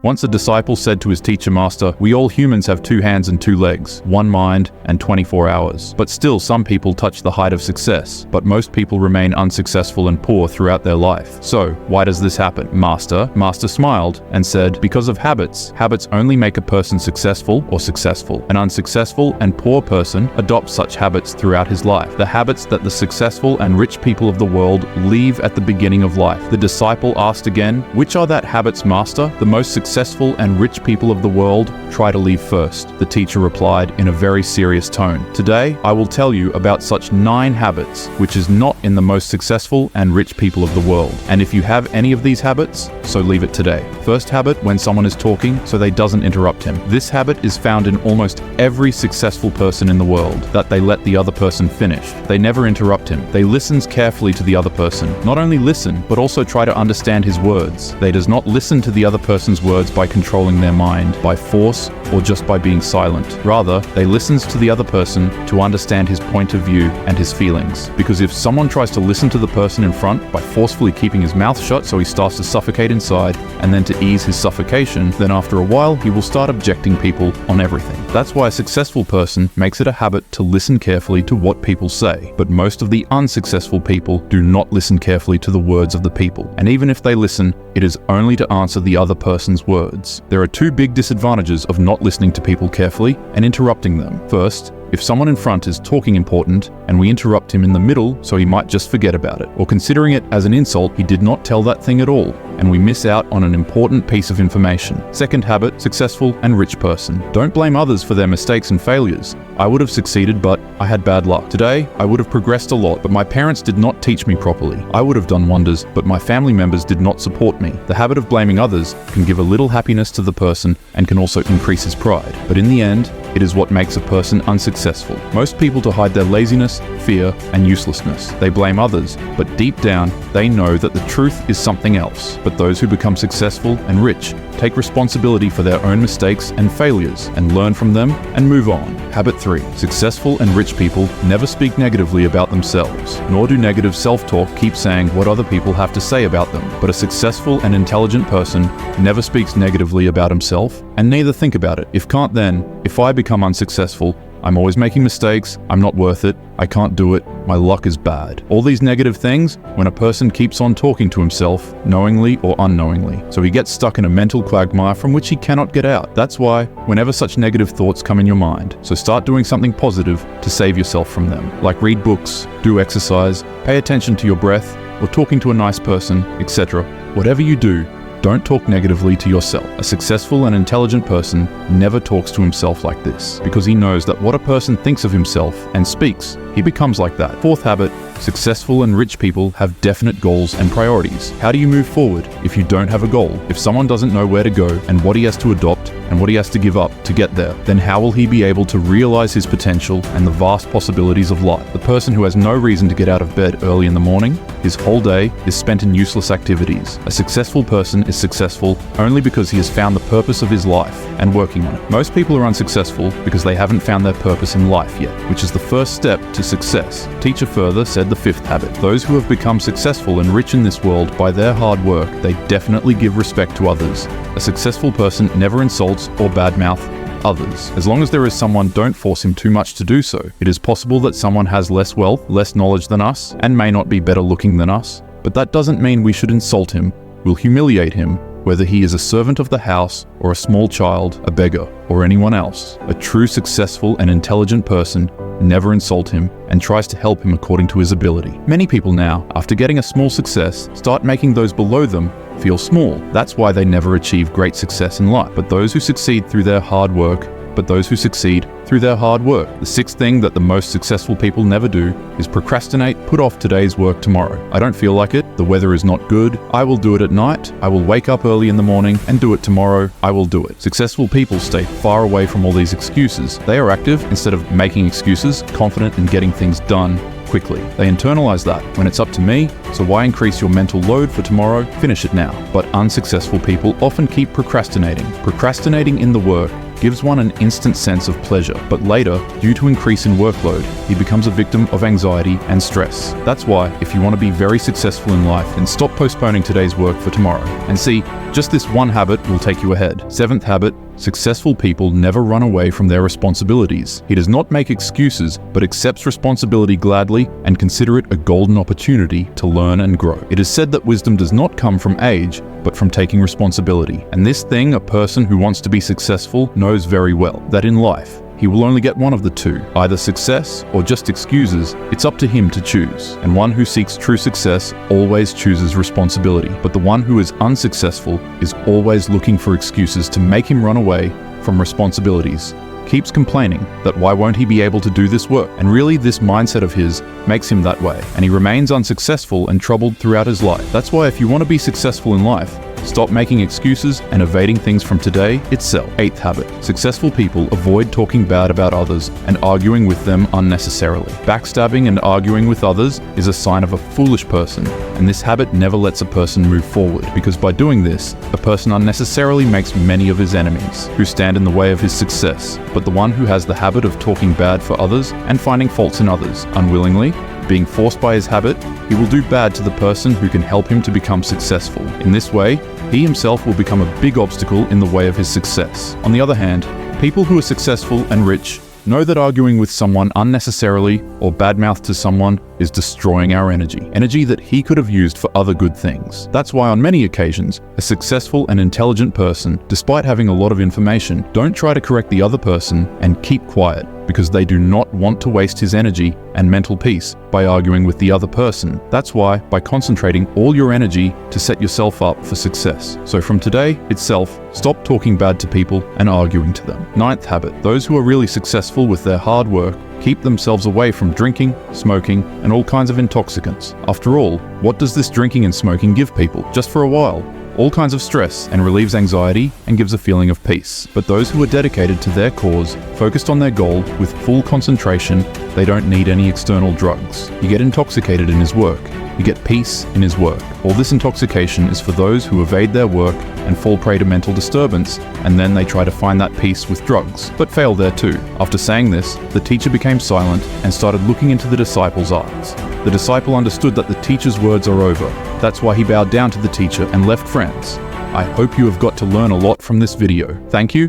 Once a disciple said to his teacher, "Master, we all humans have 2 hands and 2 legs, 1 mind and 24 hours. But still some people touch the height of success, but most people remain unsuccessful and poor throughout their life. So, why does this happen?" Master smiled and said, "Because of habits. Habits only make a person successful or successful. An unsuccessful and poor person adopts such habits throughout his life. The habits that the successful and rich people of the world leave at the beginning of life." The disciple asked again, "Which are that habits, Master? The most successful and rich people of the world try to leave first." The teacher replied in a very serious tone, "Today, I will tell you about such 9 habits, which is not in the most successful and rich people of the world. And if you have any of these habits, so leave it today." First habit, when someone is talking, so they doesn't interrupt him. This habit is found in almost every successful person in the world, that they let the other person finish. They never interrupt him. They listens carefully to the other person. Not only listen, but also try to understand his words. They does not listen to the other person's words by controlling their mind, by force, or just by being silent. Rather, they listens to the other person to understand his point of view and his feelings. Because if someone tries to listen to the person in front by forcefully keeping his mouth shut so he starts to suffocate inside, and then to ease his suffocation, then after a while he will start objecting people on everything. That's why a successful person makes it a habit to listen carefully to what people say. But most of the unsuccessful people do not listen carefully to the words of the people. And even if they listen, it is only to answer the other person's words. There are 2 big disadvantages of not listening to people carefully and interrupting them. First, if someone in front is talking important and we interrupt him in the middle so he might just forget about it, or considering it as an insult, he did not tell that thing at all, and we miss out on an important piece of information. Second habit, successful and rich person. Don't blame others for their mistakes and failures. I would have succeeded, but I had bad luck. Today, I would have progressed a lot, but my parents did not teach me properly. I would have done wonders, but my family members did not support me. The habit of blaming others can give a little happiness to the person and can also increase his pride. But in the end, it is what makes a person unsuccessful. Most people to hide their laziness, fear, and uselessness. They blame others, but deep down, they know that the truth is something else. But those who become successful and rich take responsibility for their own mistakes and failures and learn from them and move on. Habit 3. Successful and rich people never speak negatively about themselves, nor do negative self-talk keep saying what other people have to say about them. But a successful and intelligent person never speaks negatively about himself and neither think about it. If can't, then, if I become unsuccessful, I'm always making mistakes, I'm not worth it, I can't do it, my luck is bad. All these negative things when a person keeps on talking to himself, knowingly or unknowingly. So he gets stuck in a mental quagmire from which he cannot get out. That's why, whenever such negative thoughts come in your mind, so start doing something positive to save yourself from them. Like read books, do exercise, pay attention to your breath, or talking to a nice person, etc. Whatever you do, don't talk negatively to yourself. A successful and intelligent person never talks to himself like this, because he knows that what a person thinks of himself and speaks, he becomes like that. Fourth habit, successful and rich people have definite goals and priorities. How do you move forward if you don't have a goal? If someone doesn't know where to go and what he has to adopt and what he has to give up to get there, then how will he be able to realize his potential and the vast possibilities of life? The person who has no reason to get out of bed early in the morning, his whole day is spent in useless activities. A successful person is successful only because he has found the purpose of his life and working on it. Most people are unsuccessful because they haven't found their purpose in life yet, which is the first step to success. Teacher further said the 5th habit. Those who have become successful and rich in this world by their hard work, they definitely give respect to others. A successful person never insults or badmouth others. As long as there is someone, don't force him too much to do so. It is possible that someone has less wealth, less knowledge than us, and may not be better looking than us, but that doesn't mean we should insult him. We'll humiliate him, whether he is a servant of the house or a small child, a beggar, or anyone else. A true successful and intelligent person never insult him and tries to help him according to his ability. Many people now, after getting a small success, start making those below them feel small. That's why they never achieve great success in life. But those who succeed through their hard work, The 6th thing that the most successful people never do is procrastinate, put off today's work tomorrow. I don't feel like it, the weather is not good, I will do it at night, I will wake up early in the morning and do it tomorrow, I will do it. Successful people stay far away from all these excuses. They are active instead of making excuses, confident in getting things done quickly. They internalize that. When it's up to me, so why increase your mental load for tomorrow? Finish it now. But unsuccessful people often keep procrastinating in the work gives one an instant sense of pleasure, but later, due to increase in workload, he becomes a victim of anxiety and stress. That's why, if you want to be very successful in life, then stop postponing today's work for tomorrow. And see, just this one habit will take you ahead. 7th habit, successful people never run away from their responsibilities. He does not make excuses, but accepts responsibility gladly and consider it a golden opportunity to learn and grow. It is said that wisdom does not come from age, but from taking responsibility. And this thing a person who wants to be successful knows very well, that in life, he will only get one of the two, either success or just excuses. It's up to him to choose. And one who seeks true success always chooses responsibility. But the one who is unsuccessful is always looking for excuses to make him run away from responsibilities. Keeps complaining that why won't he be able to do this work? And really, this mindset of his makes him that way. And he remains unsuccessful and troubled throughout his life. That's why if you want to be successful in life, stop making excuses and evading things from today itself. 8th habit. Successful people avoid talking bad about others and arguing with them unnecessarily. Backstabbing and arguing with others is a sign of a foolish person, and this habit never lets a person move forward, because by doing this, a person unnecessarily makes many of his enemies, who stand in the way of his success. But the one who has the habit of talking bad for others and finding faults in others, unwillingly, being forced by his habit, he will do bad to the person who can help him to become successful. In this way, he himself will become a big obstacle in the way of his success. On the other hand, people who are successful and rich know that arguing with someone unnecessarily or badmouth to someone is destroying our energy that he could have used for other good things. That's why on many occasions, a successful and intelligent person, despite having a lot of information, don't try to correct the other person and keep quiet, because they do not want to waste his energy and mental peace by arguing with the other person. That's why, by concentrating all your energy to set yourself up for success. So from today itself, stop talking bad to people and arguing to them. 9th habit. Those who are really successful with their hard work keep themselves away from drinking, smoking, and all kinds of intoxicants. After all, what does this drinking and smoking give people? Just for a while. All kinds of stress, and relieves anxiety and gives a feeling of peace. But those who are dedicated to their cause, focused on their goal with full concentration, they don't need any external drugs. You get intoxicated in his work. You get peace in his work. All this intoxication is for those who evade their work and fall prey to mental disturbance, and then they try to find that peace with drugs, but fail there too. After saying this, the teacher became silent and started looking into the disciple's eyes. The disciple understood that the teacher's words are over. That's why he bowed down to the teacher and left friends. I hope you have got to learn a lot from this video. Thank you,